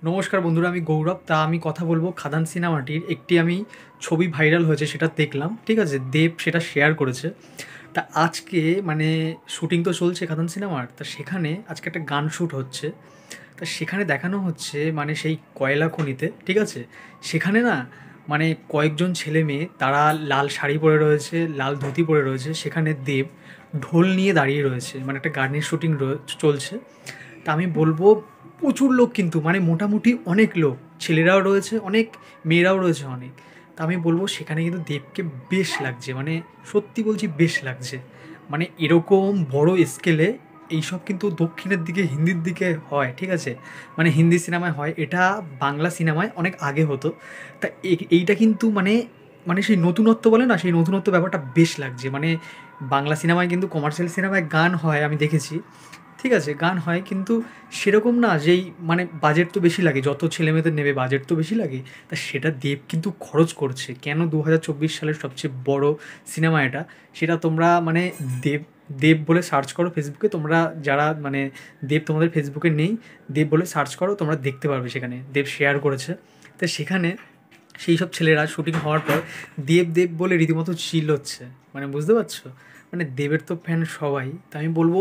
নমস্কার বন্ধুরা, আমি গৌরব। আমি কথা বলবো খাদান সিনেমাটির একটি ছবি ভাইরাল হয়েছে সেটা দেখলাম, ঠিক আছে? দেব সেটা শেয়ার করেছে। আজকে শুটিং তো চলছে খাদান সিনেমার, সেখানে আজকে একটা গান শ্যুট হচ্ছে। সেখানে দেখানো হচ্ছে সেই কয়লা খনিতে, ঠিক আছে? সেখানে না কয়েকজন ছেলে মেয়ে তারা লাল শাড়ি পরে রয়েছে, লাল ধুতি পরে রয়েছে। সেখানে দেব ঢোল নিয়ে দাঁড়িয়ে রয়েছে, একটা গানের শ্যুটিং চলছে। আমি বলবো প্রচুর লোক, কিন্তু মোটামুটি অনেক লোক, ছেলেরাও রয়েছে অনেক, মেয়েরাও রয়েছে অনেক। আমি বলবো সেখানে কিন্তু দেবকে বেশ লাগছে, সত্যি বলছি বেশ লাগছে। এরকম বড় স্কেলে এইসব কিন্তু দক্ষিণের দিকে, হিন্দির দিকে হয়, ঠিক আছে? হিন্দি সিনেমায় হয়, এটা বাংলা সিনেমায় অনেক আগে হতো। এইটা কিন্তু সেই নতুনত্ব বলে না, সেই নতুনত্ব ব্যাপারটা বেশ লাগছে। বাংলা সিনেমায় কিন্তু, কমার্শিয়াল সিনেমায় গান হয় আমি দেখেছি, ঠিক আছে? গান হয়, কিন্তু সেরকম না যেই বাজেট তো বেশি লাগে, যত ছেলেমেয়েদের নেবে বাজেট তো বেশি লাগে। সেটা দেব কিন্তু খরচ করছে কেন? 2024 সালের সবচেয়ে বড় সিনেমা এটা। সেটা তোমরা দেব দেব বলে সার্চ করো ফেসবুকে, তোমরা যারা দেব তোমাদের ফেসবুকে নেই, দেব বলে সার্চ করো, তোমরা দেখতে পারবে সেখানে দেব শেয়ার করেছে। সেখানে সেই সব ছেলেরা শুটিং হওয়ার পর দেব দেব বলে রীতিমতো চিল হচ্ছে, বুঝতে পারছো? দেবের তো ফ্যান সবাই। আমি বলবো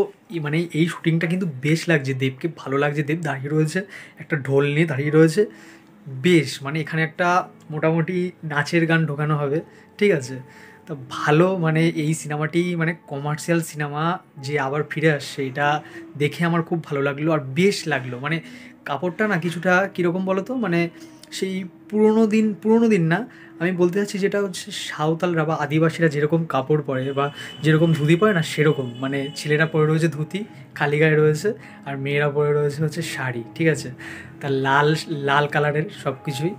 এই শুটিংটা কিন্তু বেশ লাগছে, দেবকে ভালো লাগছে। দেব দাঁড়িয়ে রয়েছে, একটা ঢোল নিয়ে দাঁড়িয়ে রয়েছে, বেশ। এখানে একটা মোটামুটি নাচের গান ঢোকানো হবে, ঠিক আছে? ভালো, এই সিনেমাটি কমার্শিয়াল সিনেমা যে আবার ফিরে আসছে, এটা দেখে আমার খুব ভালো লাগলো আর বেশ লাগলো। কাপড়টা না কিছুটা কীরকম বলো তো, সেই পুরোনো দিন না, আমি বলতে চাচ্ছি যেটা হচ্ছে সাঁওতালরা বা আদিবাসীরা যেরকম কাপড় পরে বা যেরকম ধুতি পরে না, সেরকম ছেলেরা পরে রয়েছে ধুতি, খালি গায়ে রয়েছে, আর মেয়েরা পরে রয়েছে হচ্ছে শাড়ি, ঠিক আছে? লাল লাল কালারের সব কিছুই।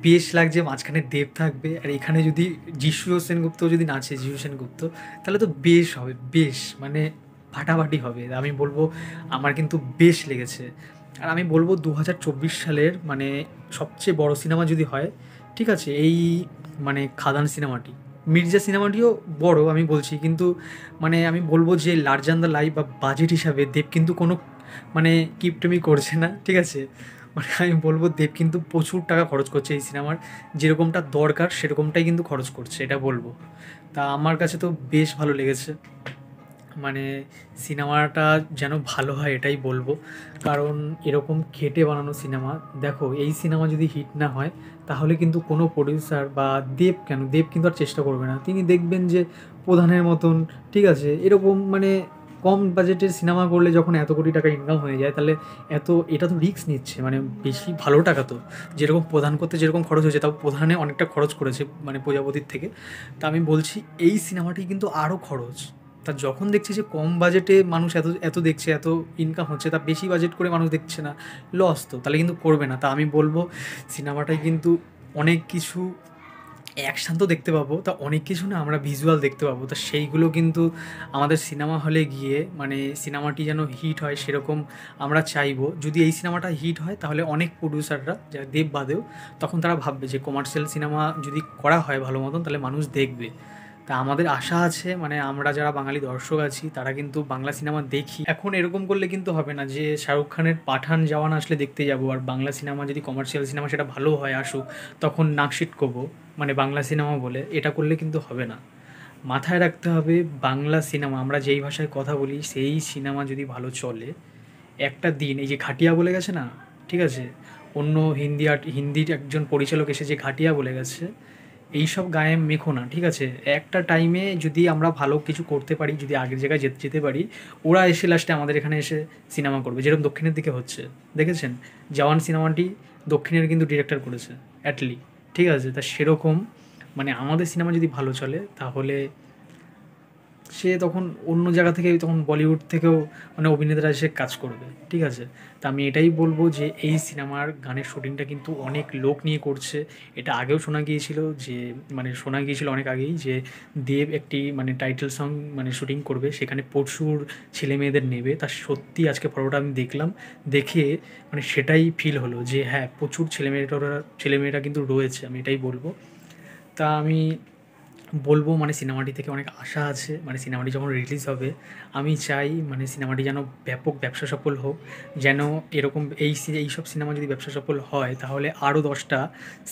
বেশ লাগছে, মাঝখানে দেব থাকবে, আর এখানে যদি যিশু সেনগুপ্ত যদি নাচে, যিশু সেনগুপ্ত, তাহলে তো বেশ হবে, বেশ ফাটাফাটি হবে। আমি বলবো আমার কিন্তু বেশ লেগেছে। আর আমি বলবো 2024 সালের সবচেয়ে বড় সিনেমা যদি হয়, ঠিক আছে, এই খাদান সিনেমাটি। মির্জা সিনেমাটিও বড় আমি বলছি, কিন্তু আমি বলবো যে লার্জান দ্য লাইফ বা বাজেট হিসাবে দেব কিন্তু কোনো কিপটেমি করছে না, ঠিক আছে? আমি বলবো দেব কিন্তু প্রচুর টাকা খরচ করছে এই সিনেমার, যেরকমটা দরকার সেরকমটাই কিন্তু খরচ করছে, এটা বলবো। আমার কাছে তো বেশ ভালো লেগেছে। মানে সিনেমাটা যেন ভালো হয় এটাই বলবো, কারণ এরকম খেটে বানানো সিনেমা। দেখো, এই সিনেমা যদি হিট না হয়, তাহলে কিন্তু কোনো প্রডিউসার বা দেব কেন, দেব কিন্তু আর চেষ্টা করবে না। তিনি দেখবেন যে প্রধানের মতন, ঠিক আছে, এরকম কম বাজেটের সিনেমা করলে যখন এত কোটি টাকা ইনকাম হয়ে যায়, তাহলে এটা তো রিস্ক নিচ্ছে, বেশি ভালো টাকা তো। যেরকম প্রধান করতে যেরকম খরচ হয়েছে, তাও প্রধানে অনেকটা খরচ করেছে প্রজাপতির থেকে। আমি বলছি এই সিনেমাটি কিন্তু আরও খরচ। যখন দেখছি যে কম বাজেটে মানুষ এত এত দেখছে, এত ইনকাম হচ্ছে, বেশি বাজেট করে মানুষ দেখছে না, লস তো, তাহলে কিন্তু করবে না। আমি বলবো সিনেমাটায় কিন্তু অনেক কিছু অ্যাকশান তো দেখতে পাবো, অনেক কিছু না আমরা ভিজুয়াল দেখতে পাবো। সেইগুলো কিন্তু আমাদের সিনেমা হলে গিয়ে সিনেমাটি যেন হিট হয় সেরকম আমরা চাইবো। যদি এই সিনেমাটা হিট হয়, তাহলে অনেক প্রডিউসাররা, যারা দেব বাদেও, তখন তারা ভাববে যে কমার্শিয়াল সিনেমা যদি করা হয় ভালো মতন, তাহলে মানুষ দেখবে। আমাদের আশা আছে, আমরা যারা বাঙালি দর্শক আছি, তারা কিন্তু বাংলা সিনেমা দেখি। এখন এরকম করলে কিন্তু হবে না যে শাহরুখ খানের পাঠান জওয়ান আসলে দেখতে যাবো, আর বাংলা সিনেমা যদি কমার্শিয়াল সিনেমা সেটা ভালো হয় আসুক, তখন নাক সিটকোবো বাংলা সিনেমা বলে। এটা করলে কিন্তু হবে না। মাথায় রাখতে হবে, বাংলা সিনেমা, আমরা যেই ভাষায় কথা বলি সেই সিনেমা যদি ভালো চলে, একটা দিন, এই যে ঘাটিয়া বলে গেছে না, ঠিক আছে, অন্য হিন্দির একজন পরিচালক এসে যে ঘাটিয়া বলে গেছে, এইসব গায়ে মেখো না, ঠিক আছে? একটা টাইমে যদি আমরা ভালো কিছু করতে পারি, যদি আগের জায়গায় যেতে পারি, ওরা এসে লাস্টে আমাদের এখানে এসে সিনেমা করবে, যেরকম দক্ষিণের দিকে হচ্ছে। দেখেছেন জওয়ান সিনেমাটি দক্ষিণের কিন্তু ডিরেক্টর করেছে, অ্যাটলি, ঠিক আছে? সেরকম আমাদের সিনেমা যদি ভালো চলে, তাহলে সে তখন অন্য জায়গা থেকে, তখন বলিউড থেকেও অভিনেতারা এসে কাজ করবে, ঠিক আছে? আমি এটাই বলবো যে এই সিনেমার গানের শুটিংটা কিন্তু অনেক লোক নিয়ে করছে। এটা আগেও শোনা গিয়েছিল যে, শোনা গিয়েছিল অনেক আগেই যে দেব একটি টাইটেল সং শুটিং করবে, সেখানে প্রচুর ছেলে মেয়েদের নেবে। সত্যি আজকে পর্বটা আমি দেখলাম, দেখে সেটাই ফিল হলো যে হ্যাঁ, প্রচুর ছেলেমেয়েরা কিন্তু রয়েছে, আমি এটাই বলবো। আমি বলবো মানে সিনেমাটি থেকে অনেক আশা আছে, মানে সিনেমাটি যখন রিলিজ হবে আমি চাই মানে সিনেমাটি যেন ব্যাপক ব্যবসা সফল হোক, যেন এরকম এইসব সিনেমা যদি ব্যবসা সফল হয় তাহলে আরও 10টা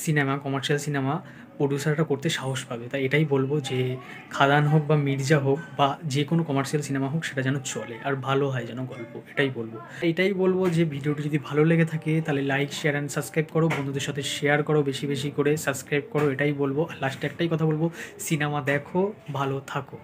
সিনেমা, কমার্শিয়াল সিনেমা প্রডিউসাররা করতে সাহস পাবে। তাই এটাই বলবো যে খাদান হোক বা মির্জা হোক বা যে কোনো কমার্শিয়াল সিনেমা হোক সেটা যেন চলে আর ভালো হয় যেন গল্প, এটাই বলবো যে ভিডিওটি যদি ভালো লেগে থাকে তাহলে লাইক, শেয়ার অ্যান্ড সাবস্ক্রাইব করো, বন্ধুদের সাথে শেয়ার করো, বেশি বেশি করে সাবস্ক্রাইব করো, এটাই বলবো। আর লাস্টে একটাই কথা বলবো, সিনেমা দেখো, ভালো থাকো।